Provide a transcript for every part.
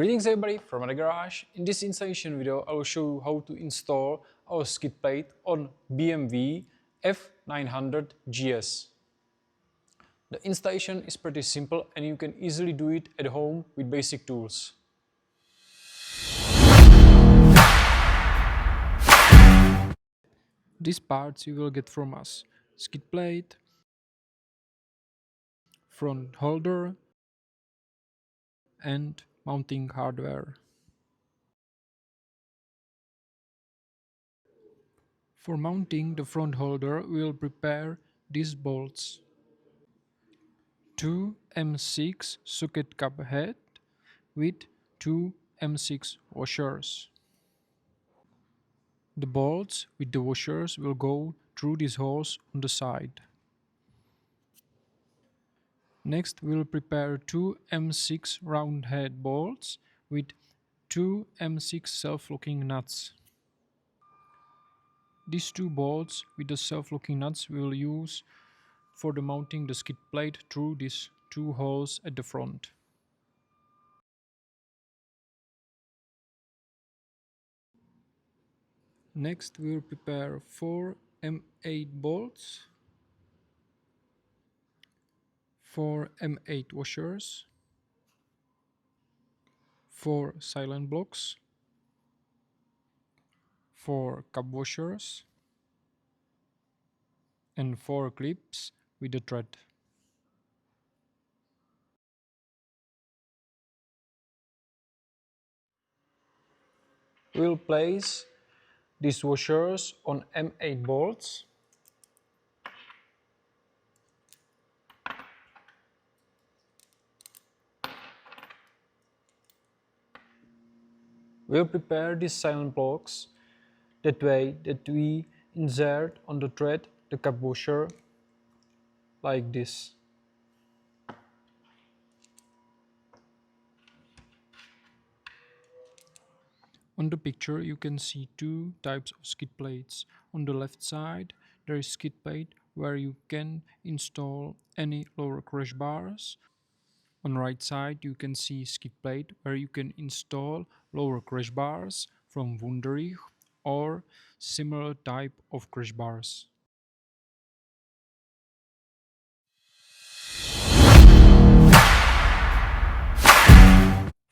Greetings everybody from the garage. In this installation video I will show you how to install our skid plate on BMW F900GS. The installation is pretty simple and you can easily do it at home with basic tools. These parts you will get from us: skid plate, front holder and mounting hardware. For mounting the front holder, we will prepare these bolts. 2 M6 socket cup head with 2 M6 washers. The bolts with the washers will go through these holes on the side. Next, we will prepare 2 M6 round head bolts with 2 M6 self-locking nuts. These two bolts with the self-locking nuts we will use for the mounting the skid plate through these two holes at the front. Next we will prepare 4 M8 bolts, 4 M8 washers, 4 silent blocks, 4 cup washers and 4 clips with the thread. We will place these washers on M8 bolts. We will prepare these silent blocks that way that we insert on the thread the cup washer like this. On the picture you can see two types of skid plates. On the left side there is skid plate where you can install any lower crash bars. On the right side you can see skid plate where you can install lower crash bars from Wunderlich or similar type of crash bars.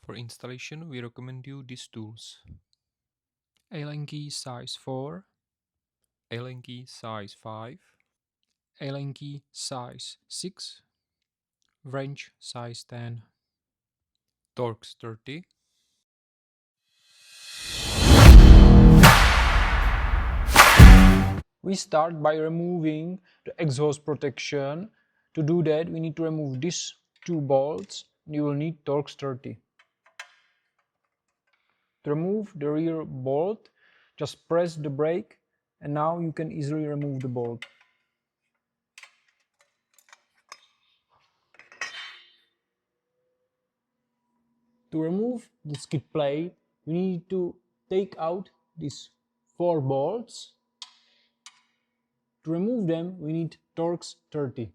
For installation we recommend you these tools: Allen key size 4, Allen key size 5, Allen key size 6, wrench size 10, Torx 30, We start by removing the exhaust protection. To do that we need to remove these two bolts. You will need Torx 30. To remove the rear bolt, just press the brake and now you can easily remove the bolt. To remove the skid plate, you need to take out these 4 bolts. To remove them, we need Torx 30.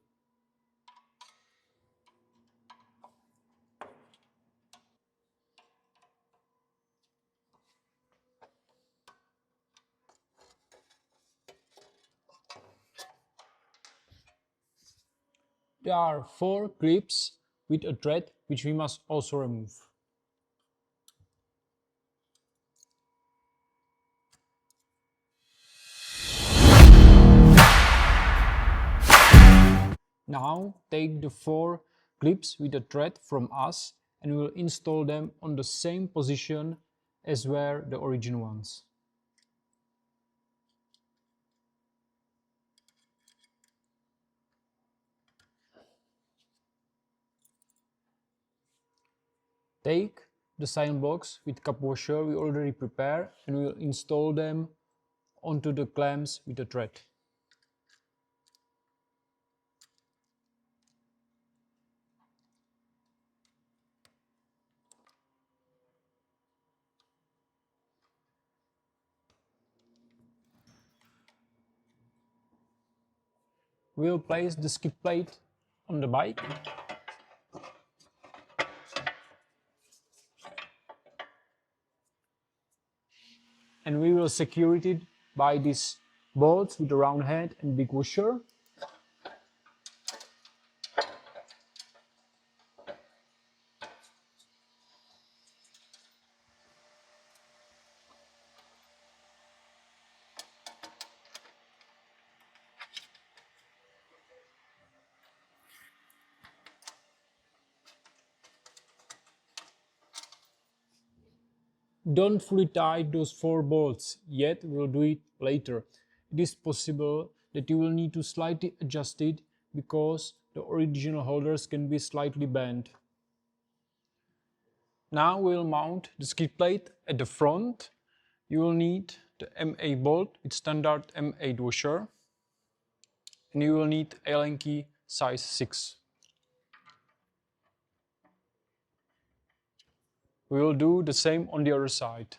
There are 4 clips with a thread which we must also remove. Now take the 4 clips with a thread from us and we will install them on the same position as were the original ones. Take the silent blocks with cup washer we already prepared and we will install them onto the clamps with a thread. We will place the skid plate on the bike. and we will secure it by these bolts with a round head and big washer. Don't fully tighten those 4 bolts yet, we'll do it later. It is possible that you will need to slightly adjust it because the original holders can be slightly bent. Now we'll mount the skid plate at the front. You will need the M8 bolt with standard M8 washer, and you will need Allen key size 6. We will do the same on the other side.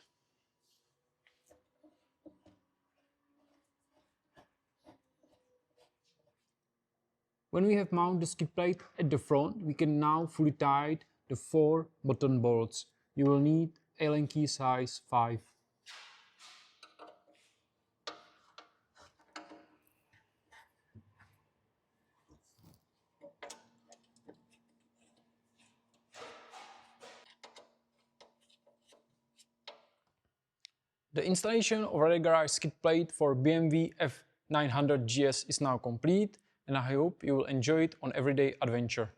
When we have mounted the skid plate at the front, we can now fully tighten the 4 button bolts. You will need Allen key size 5. The installation of RADE garage skid plate for BMW F900GS is now complete, and I hope you will enjoy it on everyday adventure.